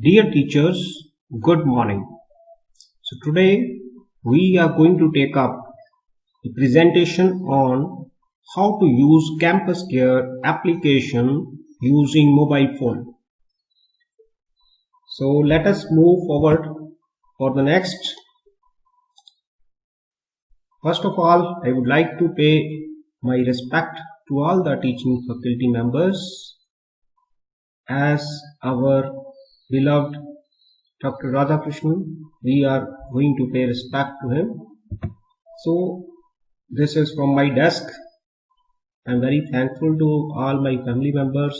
Dear teachers, good morning. So today we are going to take up the presentation on how to use Campus Care application using mobile phone. So let us move forward for the next. First of all, I would like to pay my respect to all the teaching faculty members as our beloved Dr. Radhakrishnan. We are going to pay respect to him. So this is from my desk. I am very thankful to all my family members,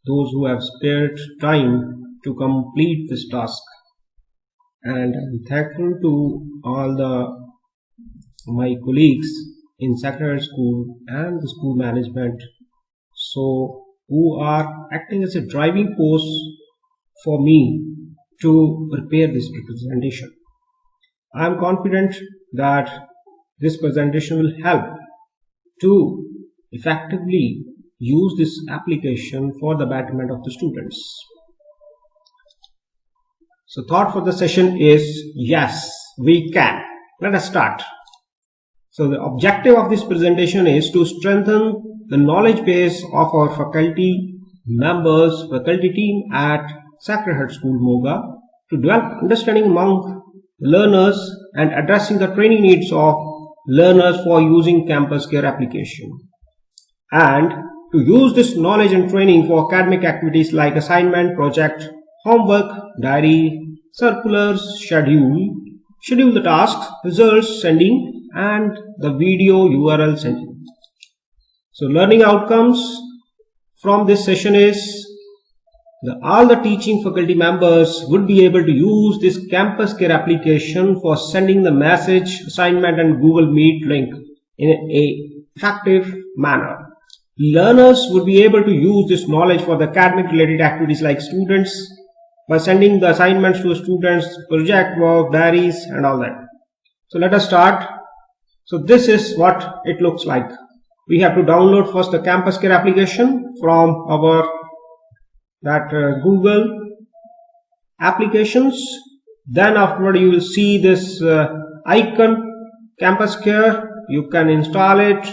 those who have spared time to complete this task, and I am thankful to all my colleagues in Sacred Heart School and the school management, so who are acting as a driving force for me to prepare this presentation. I am confident that this presentation will help to effectively use this application for the betterment of the students. So thought for the session is, yes, we can. Let us start. So the objective of this presentation is to strengthen the knowledge base of our faculty members, faculty team at Sacred Heart School, Moga, to develop understanding among learners and addressing the training needs of learners for using Campus Care application, and to use this knowledge and training for academic activities like assignment, project, homework, diary, circulars, schedule the tasks, results sending, and the video URL sending. So learning outcomes from this session is all the teaching faculty members would be able to use this Campus Care application for sending the message, assignment and Google Meet link in an effective manner. Learners would be able to use this knowledge for the academic related activities like students by sending the assignments to students, project work, diaries and all that. So let us start. So this is what it looks like. We have to download first the Campus Care application from our Google applications. Then afterward you will see this icon Campus Care. You can install it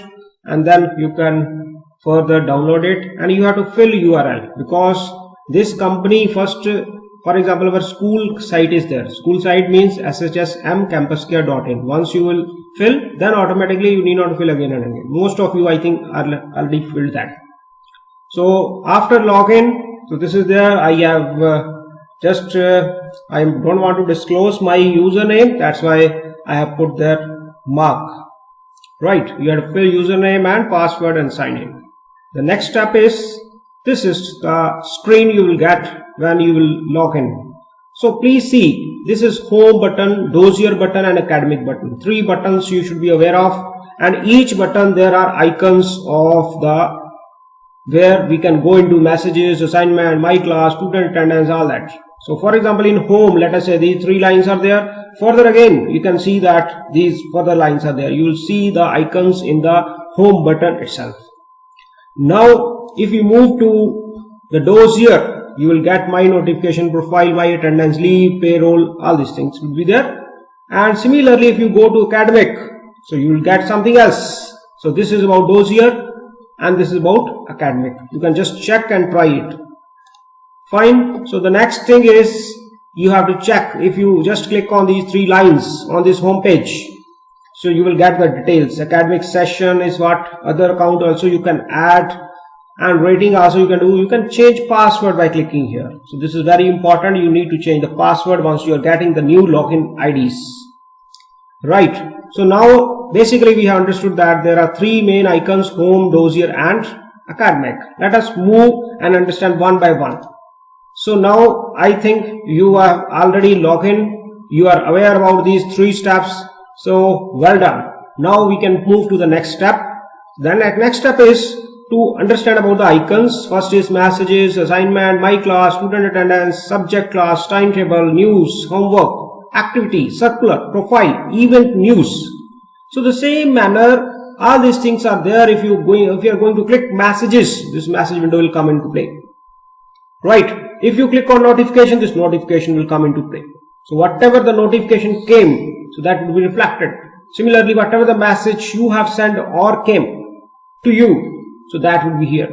and then you can further download it, and you have to fill URL because this company first, for example, our school site is there. School site means shsmcampuscare.in. Once you will fill, then automatically you need not fill again and again. Most of you I think already filled that. So after login, so this is there. I have I don't want to disclose my username. That's why I have put that mark. Right. You have to fill username and password and sign in. The next step is, this is the screen you will get when you will log in. So please see, this is home button, dossier button and academic button. 3 buttons you should be aware of, and each button there are icons of where we can go into messages, assignment, my class, student attendance, all that. So for example, in home, let us say these 3 lines are there. Further again, you can see that these further lines are there. You will see the icons in the home button itself. Now, if you move to the dossier, you will get my notification, profile, my attendance, leave, payroll, all these things will be there. And similarly, if you go to academic, so you will get something else. So this is about dossier and this is about academic. You can just check and try it. Fine. So the next thing is, you have to check. If you just click on these 3 lines on this home page, so you will get the details. Academic session is what, other account also you can add, and rating also you can do. You can change password by clicking here. So this is very important. You need to change the password once you are getting the new login IDs. Right. So now basically we have understood that there are 3 main icons: home, dossier and academic. Let us move and understand one by one. So now I think you are already logged in. You are aware about these 3 steps. So well done. Now we can move to the next step. Then the next step is to understand about the icons. First is messages, assignment, my class, student attendance, subject class, timetable, news, homework, activity, circular, profile, event, news. So the same manner, all these things are there. If you are going to click messages, this message window will come into play. right? If you click on notification, this notification will come into play. So whatever the notification came, so that will be reflected. Similarly, whatever the message you have sent or came to you, so that will be here.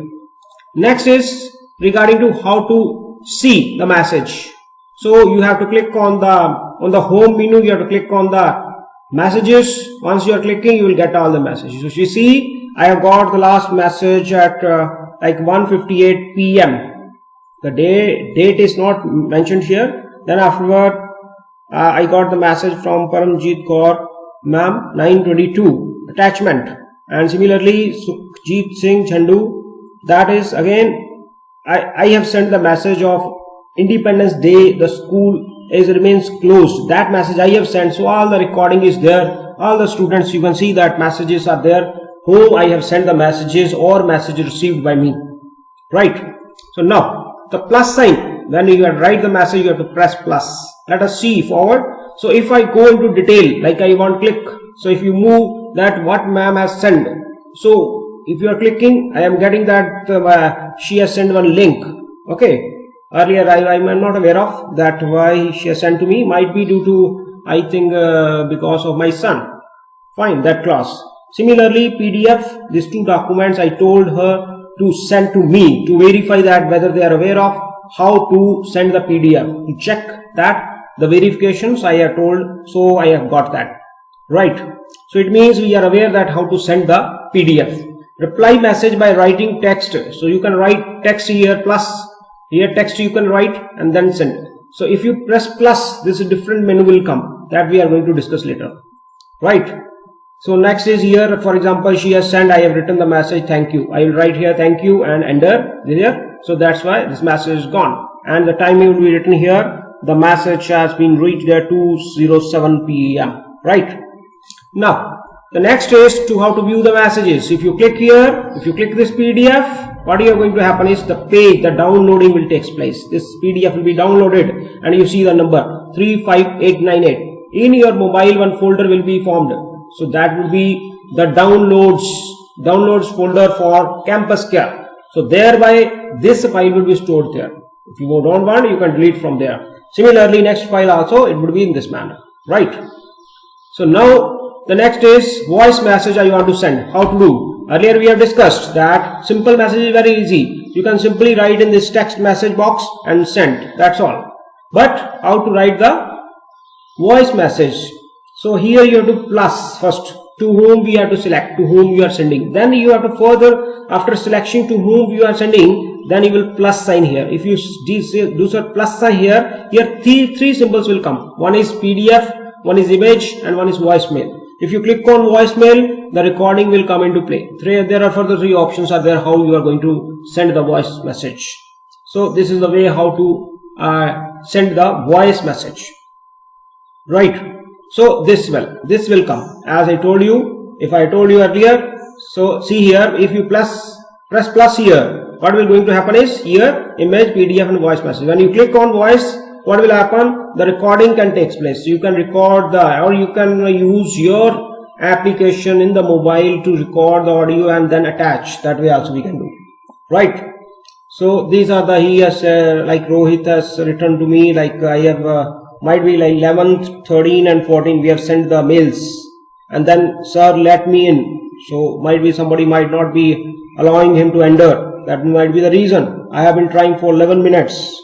Next is regarding to how to see the message. So you have to click on the home menu. You have to click on the messages. Once you are clicking, you will get all the messages. So you see, I have got the last message at like 1:58 p.m. The date is not mentioned here. Then afterward, I got the message from Paramjit Kaur ma'am, 9:22 attachment. And similarly, Sukhjit Singh Chandu, that is again, I have sent the message of Independence Day, the school remains closed. That message I have sent. So all the recording is there. All the students, you can see that messages are there, whom I have sent the messages or message received by me. Right. So now the plus sign, when you write the message, you have to press plus. Let us see forward. So if I go into detail, like I want click. So if you move that what ma'am has sent. So if you are clicking, I am getting that she has sent one link. Okay. Earlier I am not aware of that why she has sent to me. Might be due to, I think, because of my son. Fine, that class. Similarly, PDF, these two documents I told her to send to me to verify that whether they are aware of how to send the PDF. To check that the verifications I have told, so I have got that. Right. So it means we are aware that how to send the PDF. Reply message by writing text. So you can write text here plus. Here text you can write and then send. So if you press plus, this is different menu will come that we are going to discuss later. Right. So next is here, for example, she has sent, I have written the message, thank you. I will write here thank you and enter there. So that's why this message is gone. And the time will be written here. The message has been reached at 2:07 p.m. Right. Now the next is to how to view the messages. If you click here, if you click this PDF, what is going to happen is the page, the downloading will take place. This PDF will be downloaded and you see the number 35898. In your mobile, one folder will be formed. So that will be the downloads folder for Campus Care. So thereby this file will be stored there. If you don't want, you can delete from there. Similarly, next file also it would be in this manner. Right. So now the next is voice message I want to send. How to do? Earlier we have discussed that simple message is very easy. You can simply write in this text message box and send. That's all. But how to write the voice message? So here you have to plus first to whom we have to select, to whom you are sending. Then you have to further, after selection to whom you are sending, then you will plus sign here. If you do some plus sign here three symbols will come. One is PDF, one is image and one is voicemail. If you click on voicemail, the recording will come into play. There are further three options are there how you are going to send the voice message. So this is the way how to send the voice message. Right. So this will come as I told you. If I told you earlier, so see here, if you press plus here, what will going to happen is here image, PDF and voice message. When you click on voice, what will happen? The recording can take place. So you can record or you can use your application in the mobile to record the audio and then attach. That way also we can do. Right. So these are the, he has like Rohit has written to me, like I have might be like 11th, 13 and 14 we have sent the mails and then sir let me in. So might be somebody might not be allowing him to enter. That might be the reason. I have been trying for 11 minutes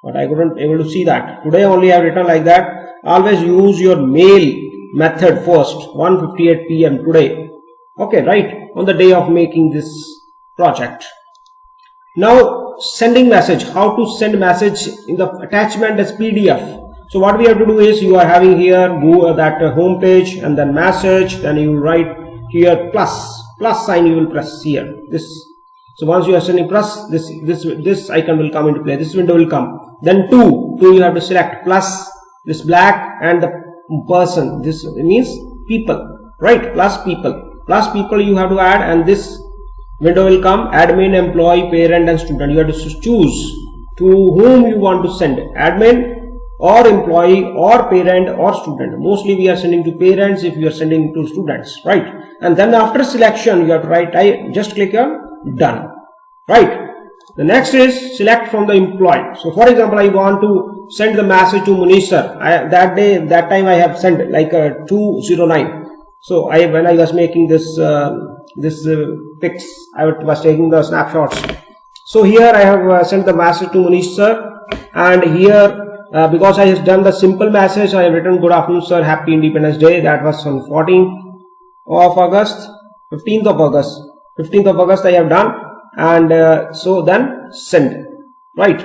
but I couldn't able to see that. Today only I have written like that. Always use your mail method first. 1:58 p.m. today. Okay, right, on the day of making this project. Now sending message. How to send message in the attachment as PDF. So what we have to do is you are having here that home page and then message, then you write here plus sign you will press here this. So once you are sending plus, this icon will come into play. This window will come. Then two you have to select plus this black and the person. This means people, right? Plus people you have to add and this window will come. Admin, employee, parent and student. You have to choose to whom you want to send. Admin or employee or parent or student. Mostly we are sending to parents if you are sending to students, right? And then after selection you have to write, I just click on done, right? The next is select from the employee. So for example, I want to send the message to Munish sir. That time I have sent like 209. So when I was making this pics, I was taking the snapshots. So here I have sent the message to Munish sir, and here because I have done the simple message, I have written good afternoon sir, happy Independence Day. That was on 14th of August, 15th of August. 15th of August I have done, and so then send, right?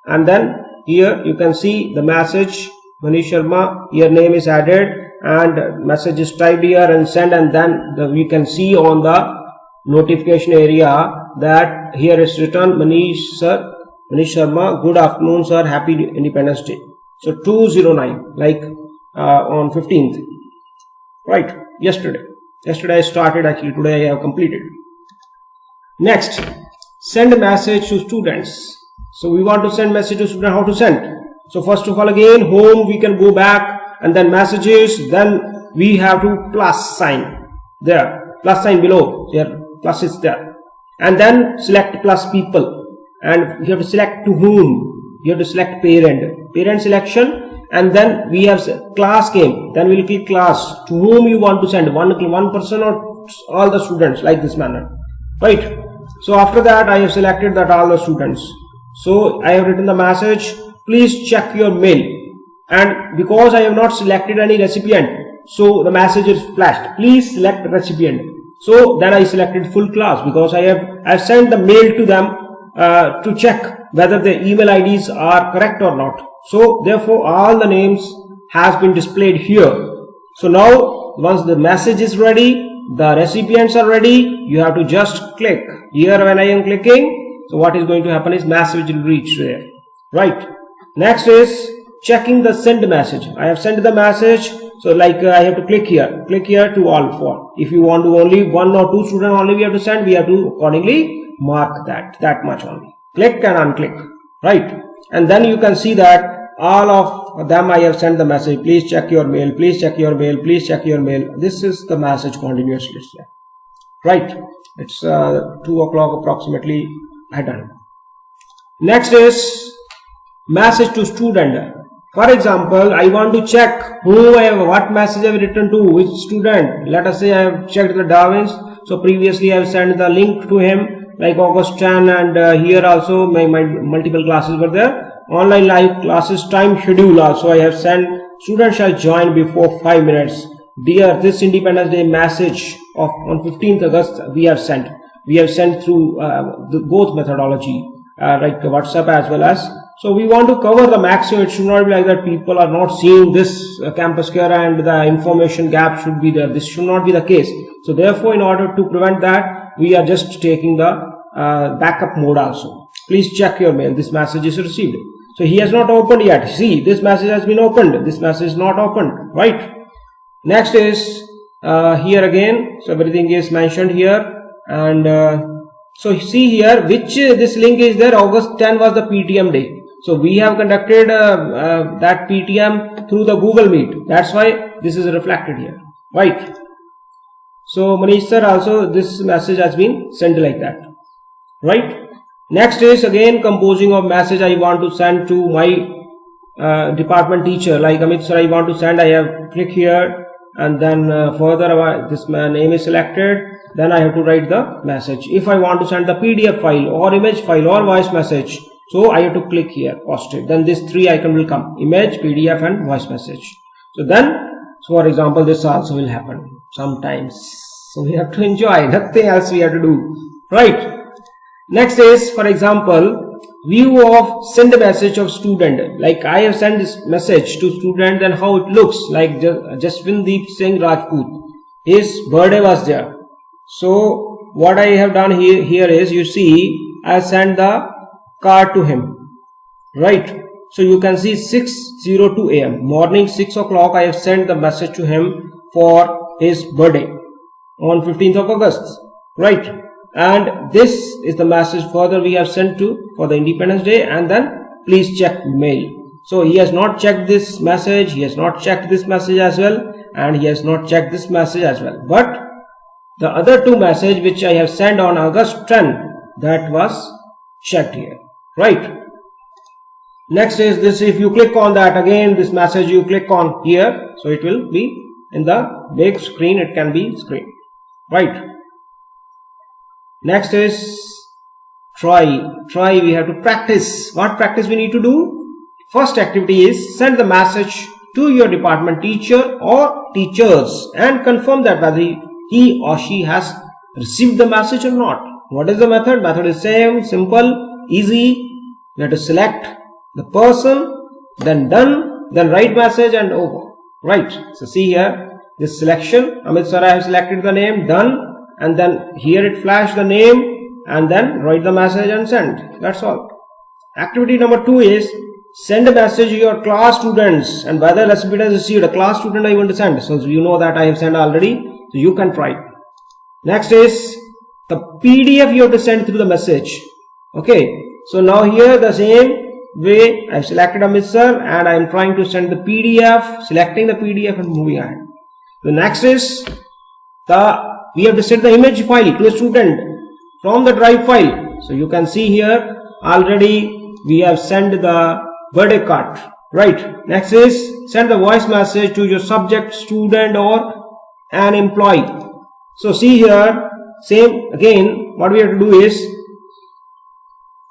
And then here you can see the message Manish Sharma, your name is added and message is typed here and send, and then we can see on the notification area that here is written Manish Sharma, good afternoon sir, happy Independence Day. So 209, like on 15th, right? Yesterday I started, actually today I have completed. Next, send a message to students. So we want to send message to students. How to send? So first of all, again home, we can go back, and then messages, then we have to plus sign there, plus sign below, there plus is there, and then select plus people, and you have to select to whom. You have to select parent selection, and then we have class came, then we'll click class, to whom you want to send, one person or all the students, like this manner, right? So after that I have selected that all the students. So I have written the message, please check your mail, and because I have not selected any recipient, so the message is flashed, please select recipient. So then I selected full class, because I have sent the mail to them to check whether the email IDs are correct or not. So therefore all the names has been displayed here. So now once the message is ready, the recipients are ready, you have to just click here. When I am clicking, so what is going to happen is message will reach there, right? Next is checking the send message. I have sent the message, so like I have to click here to all four. If you want to only one or two students only we have to send, we have to accordingly mark that much only. Click and unclick, right? And then you can see that all of them I have sent the message, please check your mail, please check your mail, please check your mail. This is the message continuously, right? It's 2 o'clock approximately I done. Next is message to student. For example, I want to check what message I have written to which student. Let us say I have checked the Darwin's. So previously I have sent the link to him like August 10, and here also my multiple classes were there. Online live classes time schedule also I have sent. Students shall join before 5 minutes. Dear, this Independence Day message on 15th August we have sent. We have sent through both methodology, like WhatsApp as well as. So we want to cover the maximum. It should not be like that people are not seeing this campus care and the information gap should be there. This should not be the case. So therefore, in order to prevent that, we are just taking the backup mode also. Please check your mail. This message is received. So he has not opened yet. See, this message has been opened. This message is not opened, right? Next is here again. So everything is mentioned here, and so see here which this link is there. August 10 was the PTM day. So we have conducted that PTM through the Google Meet. That's why this is reflected here, right? So Manish sir, also this message has been sent like that, right? Next is again composing of message I want to send to my department teacher, like Amit sir I want to send. I have click here, and then further this name is selected. Then I have to write the message. If I want to send the PDF file or image file or voice message, so I have to click here, post it. Then this three icon will come: image, PDF, and voice message. So then, so for example, this also will happen sometimes. So we have to enjoy. Nothing else we have to do, right? Next is, for example, view of send message of student. Like I have sent this message to student, and how it looks like Jaswindeep Singh Rajput. His birthday was there. So what I have done here is, you see, I sent the card to him, right? So you can see 6:02 AM morning, 6 o'clock I have sent the message to him for his birthday on 15th of August, right? And this is the message further we have sent to for the Independence Day, and then please check mail. So he has not checked this message, he has not checked this message as well, and he has not checked this message as well. But the other two message which I have sent on August 10, that was checked here, right? Next is this, if you click on that, again this message you click on here, so it will be in the big screen, it can be screen, right? Next is try, we have to practice. What practice we need to do? First activity is send the message to your department teacher or teachers and confirm that whether he or she has received the message or not. What is the method? Method is same, simple, easy. You have to select the person, then done, then write message and over. Right. So see here, this selection, Amit sir, I have selected the name, done, and then here it flashed the name and then write the message and send. That's all. Activity number 2 is send a message to your class students and whether recipient has received. A class student I want to send. So you know that I have sent already. So you can try. Next is the PDF you have to send through the message. Okay. So now here the same way I have selected Amit sir and I am trying to send the PDF, selecting the PDF and moving ahead. The next is we have to send the image file to a student from the drive file. So you can see here already we have sent the birthday card, right? Next is send the voice message to your subject, student or an employee. So see here, same again, what we have to do is,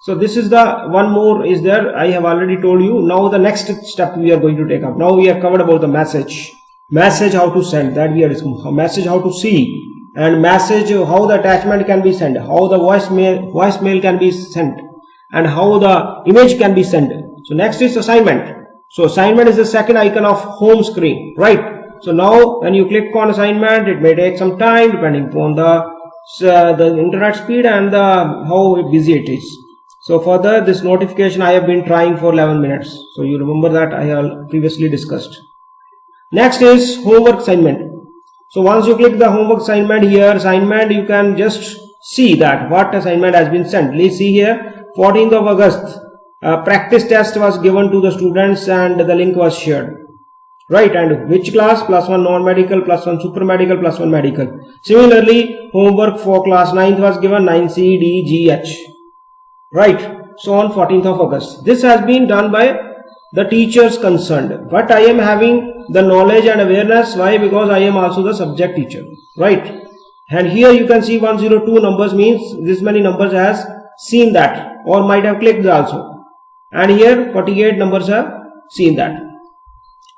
so this is the one more is there, I have already told you. Now the next step we are going to take up. Now we have covered about the message how to send, that we are discussing, message how to see, and message how the attachment can be sent, how the voicemail can be sent, and how the image can be sent. So next is assignment. So assignment is the second icon of home screen, right? So now when you click on assignment, it may take some time depending upon the internet speed and how busy it is. So further, this notification I have been trying for 11 minutes. So you remember that I have previously discussed. Next is homework assignment. So once you click the homework assignment here, assignment, you can just see that what assignment has been sent. Let's see here, 14th of August, practice test was given to the students and the link was shared. Right, and which class? +1 non-medical, +1 super medical, +1 medical. Similarly, homework for class 9th was given 9C, D, G, H. Right, so on 14th of August. This has been done by the teachers concerned. But I am having the knowledge and awareness. Why? Because I am also the subject teacher. Right, and here you can see 102 numbers means this many numbers has seen that or might have clicked also. And here 48 numbers have seen that.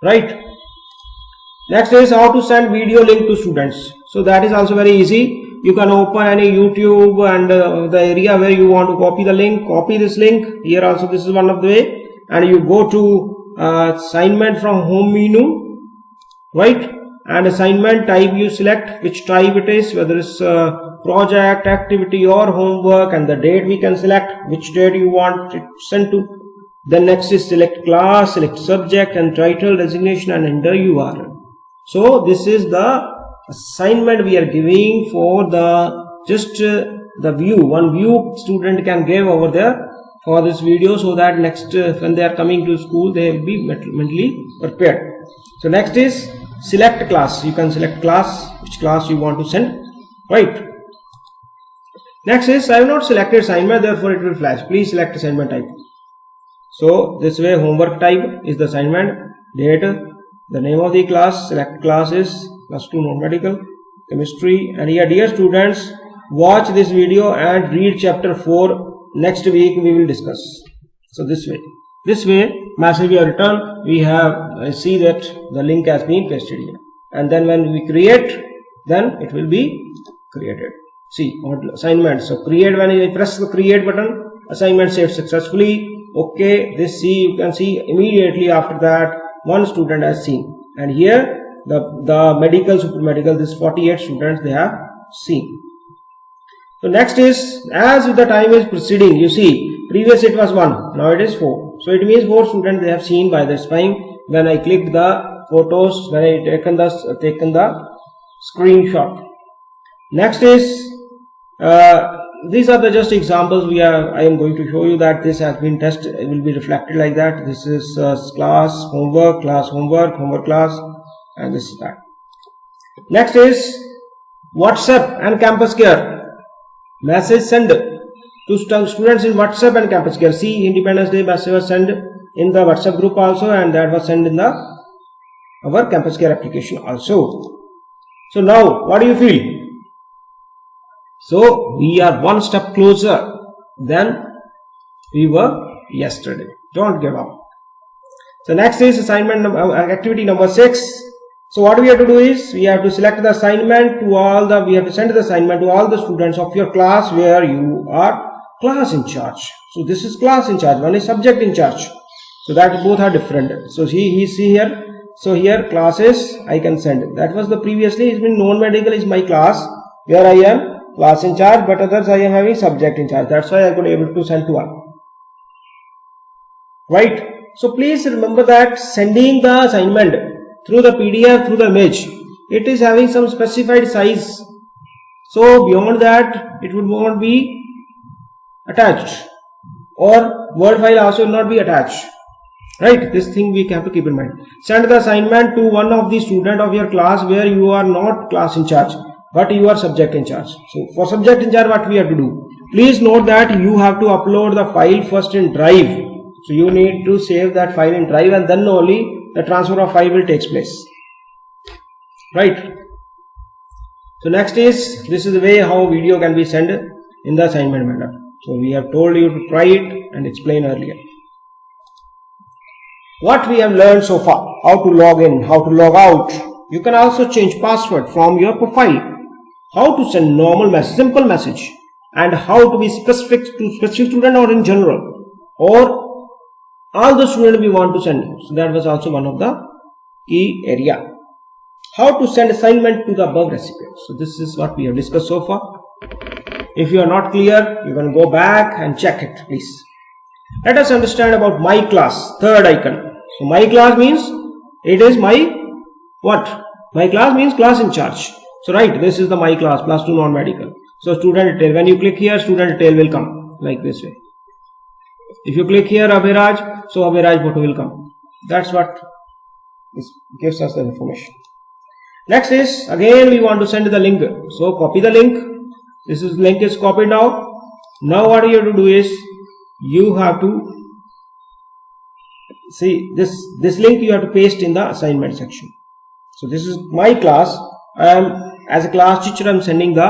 Right. Next is how to send video link to students. So that is also very easy. You can open any YouTube and the area where you want to copy the link, copy this link. Here also this is one of the way, and you go to assignment from home menu, right? And assignment type you select which type it is, whether it's project, activity or homework, and the date we can select which date you want it sent to. Then next is select class, select subject and title, designation and enter URL. So this is the assignment we are giving for the just the view, one view student can give over there for this video, so that next when they are coming to school they will be mentally prepared. So next is select class. You can select class, which class you want to send, right? Next is I have not selected assignment, therefore it will flash. Please select assignment type. So this way homework type is the assignment, date, the name of the class, select classes, +2 non-medical, chemistry, and here dear students, watch this video and read chapter 4. Next week we will discuss. So this way message we have returned, we have see that the link has been pasted here, and then when we create, then it will be created. See assignment. So create, when you press the create button, assignment saved successfully. Okay, this see you can see immediately after that one student has seen, and here the medical, super medical, this 48 students they have seen. So next is, as the time is proceeding, you see previous it was 1, now it is 4. So it means 4 students they have seen by this time when I clicked the photos, when I taken the screenshot. Next is these are the just examples I am going to show you that this has been tested. It will be reflected like that. This is class homework, homework class, and this is that. Next is WhatsApp and Campus Care. Message send to to students in WhatsApp and campus care. See, Independence Day message was sent in the WhatsApp group also, and that was sent in the our campus care application also. So now, what do you feel? So we are one step closer than we were yesterday. Don't give up. So next is assignment activity number 6. So what we have to do is we have to select the assignment to all the, we have to send the assignment to all the students of your class where you are class in charge. So this is class in charge, one is subject in charge. So that both are different. So see here. So here classes I can send. That was the previously it's been non-medical is my class where I am class in charge, but others I am having subject in charge. That's why I could able to send to all. Right. So please remember that sending the assignment through the PDF, through the image, it is having some specified size. So beyond that, it would not be attached, or Word file also will not be attached. Right? This thing we have to keep in mind. Send the assignment to one of the student of your class where you are not class in charge, but you are subject in charge. So for subject in charge, what we have to do? Please note that you have to upload the file first in Drive. So you need to save that file in Drive, and then only the transfer of file will take place. Right. So next is, this is the way how video can be sent in the assignment manner. So we have told you to try it and explain earlier. What we have learned so far: how to log in, how to log out. You can also change password from your profile, how to send normal message, simple message, and how to be specific to specific student or in general, or all the students we want to send. So that was also one of the key area. How to send assignment to the above recipient. So this is what we have discussed so far. If you are not clear, you can go back and check it, please. Let us understand about my class, third icon. So my class means it is my what? My class means class in charge. So right, this is the my class, plus 2 non-medical. So student detail, when you click here, student detail will come like this way. If you click here Abhiraj, so Abhiraj photo will come. That's what gives us the information. Next is, again we want to send the link. So copy the link. This is link is copied now. Now what you have to do is, you have to see this link you have to paste in the assignment section. So this is my class. I am, as a class teacher, I am sending the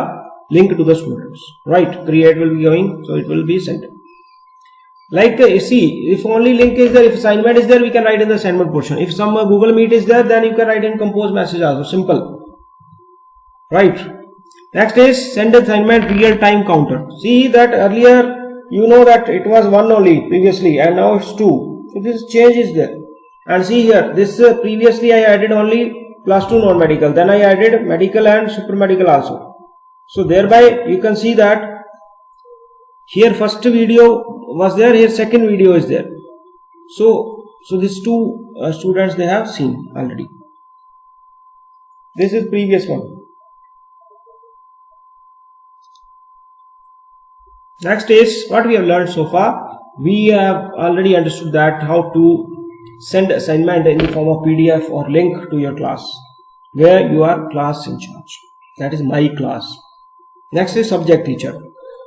link to the students. Right, create will be going, so it will be sent. Like see, if only link is there, if assignment is there, we can write in the assignment portion. If some Google Meet is there, then you can write in compose message also. Simple. Right. Next is send assignment real time counter. See that earlier you know that it was 1 only previously, and now it's 2. So this change is there. And see here, this previously I added only plus 2 non-medical. Then I added medical and super medical also. So thereby you can see that here first video was there, here second video is there. So these 2 students they have seen already. This is previous one. Next is what we have learned so far. We have already understood that how to send assignment in the form of PDF or link to your class where you are class in charge. That is my class. Next is subject teacher.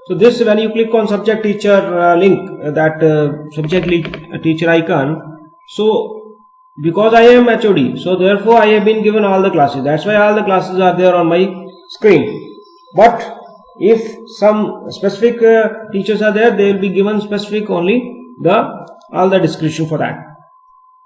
So this, when you click on subject teacher link, that subject teacher icon, so because I am HOD, so therefore I have been given all the classes. That's why all the classes are there on my screen. But if some specific teachers are there, they will be given specific only all the description for that.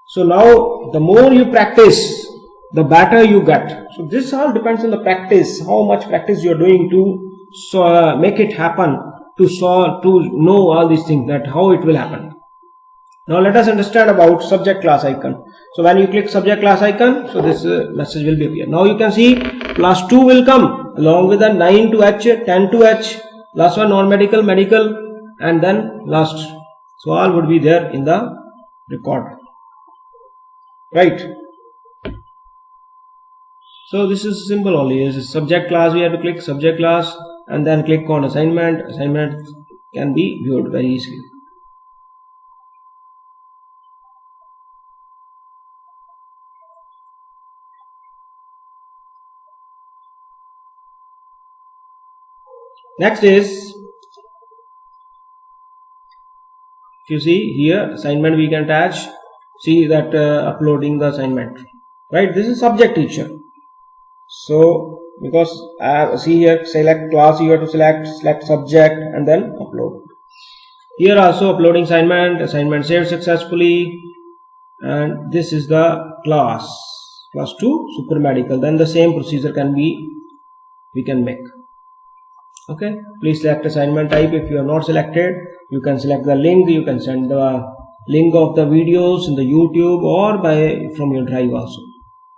So now the more you practice, the better you get. So this all depends on the practice, how much practice you are doing to make it happen, to know all these things, that how it will happen. Now let us understand about subject class icon. So when you click subject class icon, so this message will be appear. Now you can see plus 2 will come along with the 9 to H, 10 to H, last one non-medical, medical, and then last. So all would be there in the record. Right. So this is simple only. This is subject class. We have to click subject class and then click on assignment. Assignment can be viewed very easily. Next is If you see here, assignment we can attach. See that uploading the assignment, right? This is subject teacher. So because see here, select class, you have to select subject and then upload. Here also uploading assignment saved successfully, and this is the class 2 super medical. Then the same procedure we can make. Okay, please select assignment type. If you are not selected, you can select the link. You can send the link of the videos in the YouTube or from your drive also.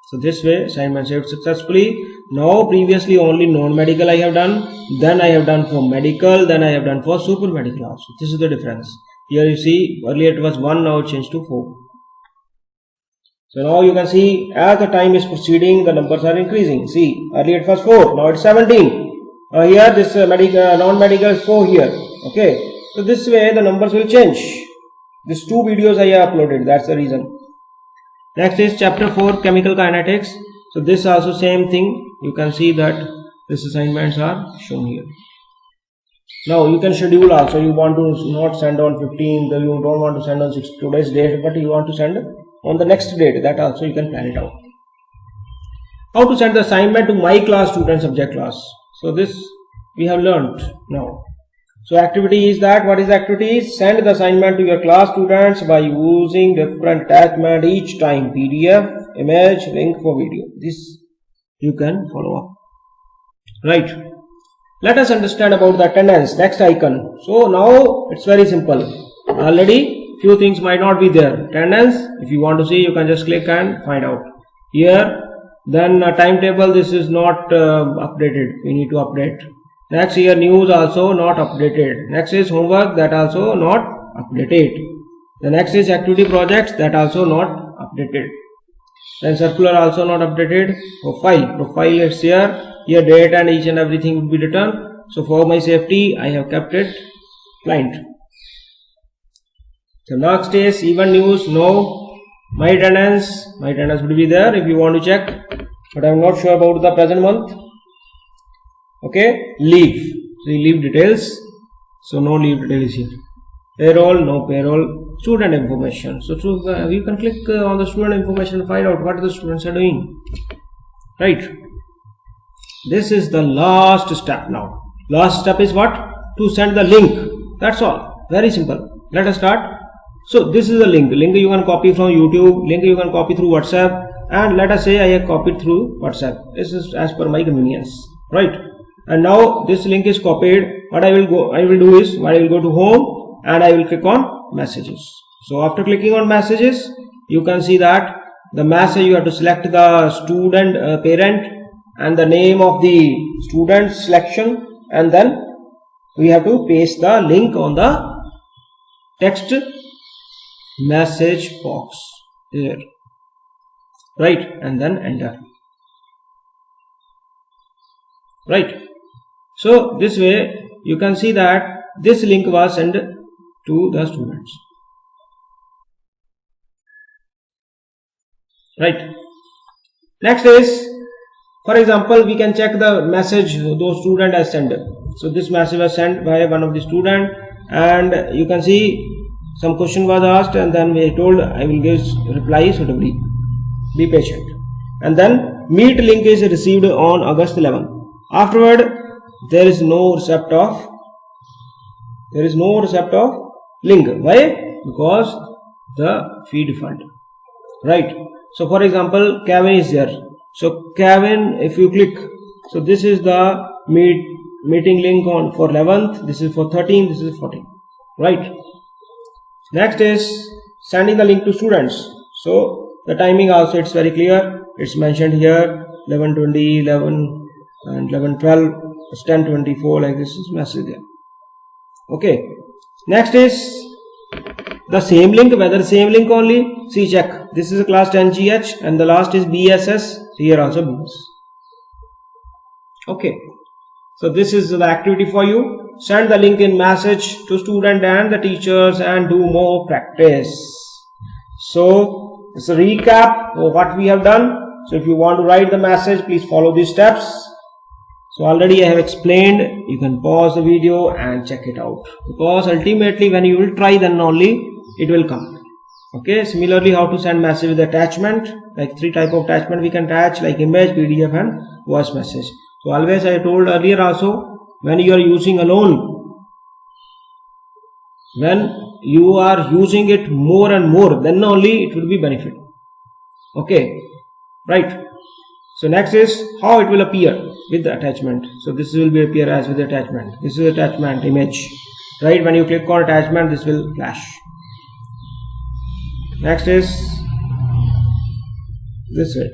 So this way assignment saved successfully. Now previously only non-medical I have done, then I have done for medical, then I have done for super medical also. This is the difference. Here you see earlier it was 1, now it changed to 4. So now you can see as the time is proceeding, the numbers are increasing. See, earlier it was 4, now it's 17. Here this non-medical is 4 here. Okay, so this way the numbers will change. These 2 videos I have uploaded, that's the reason. Next is chapter 4 chemical kinetics. So this also same thing. You can see that these assignments are shown here. Now you can schedule also. You want to not send on 15th, you don't want to send on today's date, but you want to send on the next date. That also you can plan it out. How to send the assignment to my class student subject class. So this we have learnt now. So activity is that, what is the activity? Send the assignment to your class students by using different attachment each time, PDF, image, link for video. This you can follow up. Right. Let us understand about the attendance, next icon. So now it's very simple. Already few things might not be there. Attendance, if you want to see, you can just click and find out. Here, then timetable, this is not updated. We need to update. Next here, news also not updated. Next is homework, that also not updated. The next is activity projects, that also not updated. Then circular also not updated. Profile is here. Here date and each and everything will be written. So for my safety, I have kept it blind. So next is event news. No. My attendance will be there if you want to check. But I am not sure about the present month. Okay, leave. See leave details. So no leave details here. Payroll, no payroll. Student information. So you can click on the student information and find out what the students are doing. Right. This is the last step now. Last step is what? To send the link. That's all. Very simple. Let us start. So this is the link. Link you can copy from YouTube. Link you can copy through WhatsApp. And let us say I have copied through WhatsApp. This is as per my convenience. Right. And now this link is copied. What I will do is I will go to home and I will click on messages. So after clicking on messages, you can see that the message you have to select the student parent and the name of the student selection, and then we have to paste the link on the text message box here, right, and then enter. Right. So this way you can see that this link was sent to the students. Right. Next is, for example, we can check the message those student has sent. So this message was sent by one of the student, and you can see some question was asked, and then we told I will give reply suitably. Be patient. And then meet link is received on August 11. Afterward, there is no receipt of link. Why? Because the fee refund. Right. So for example, Kevin is there. So Kevin, if you click, so this is the meeting link on for 11th. This is for 13th. This is 14th. Right. Next is sending the link to students. So the timing also it's very clear. It's mentioned here 11:20, 11 and 11:12. It's 10:24, like this is message there. Okay. Next is the same link, whether same link only. See, check. This is a class 10GH and the last is BSS. Here also BS. Okay. So this is the activity for you. Send the link in message to student and the teachers and do more practice. So it's a recap of what we have done. So if you want to write the message, please follow these steps. So already I have explained. You can pause the video and check it out, because ultimately when you will try, then only it will come. Okay, similarly, how to send message with attachment, like 3 type of attachment we can attach, like image, PDF and voice message. So always I told earlier also, when you are using alone, when you are using it more and more, then only it will be benefit. Okay, right. So next is how it will appear with the attachment. So this will be appear as with the attachment. This is attachment image, right? When you click on attachment, this will flash. Next is this way,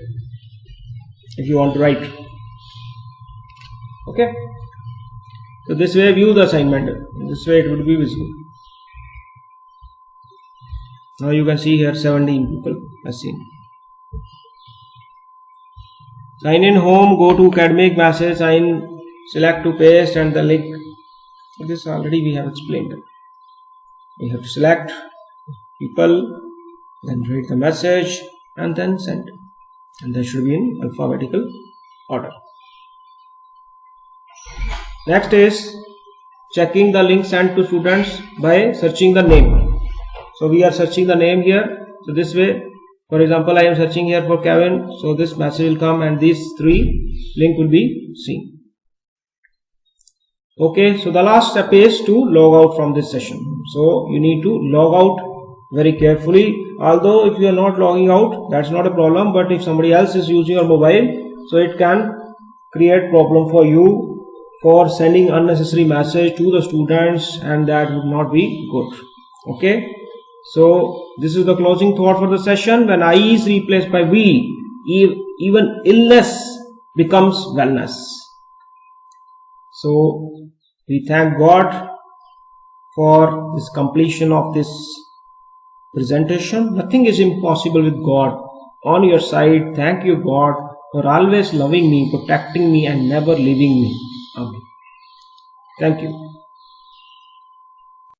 if you want to write. Okay, so this way view the assignment. This way it would be visible. Now you can see here 17 people are seen. Sign in home, go to academic message, sign, select to paste and the link. So this already we have explained. We have to select people, then read the message and then send, and they should be in alphabetical order. Next is checking the link sent to students by searching the name. So we are searching the name here. So this way, for example, I am searching here for Kevin, so this message will come and these 3 link will be seen. Okay, so the last step is to log out from this session. So you need to log out very carefully. Although if you are not logging out, that's not a problem, but if somebody else is using your mobile, so it can create problem for you for sending unnecessary message to the students, and that would not be good. Okay, so this is the closing thought for the session. When I is replaced by we, even illness becomes wellness. So we thank God for this completion of this presentation. Nothing is impossible with God on your side. Thank you, God, for always loving me, protecting me and never leaving me. Amen. Thank you.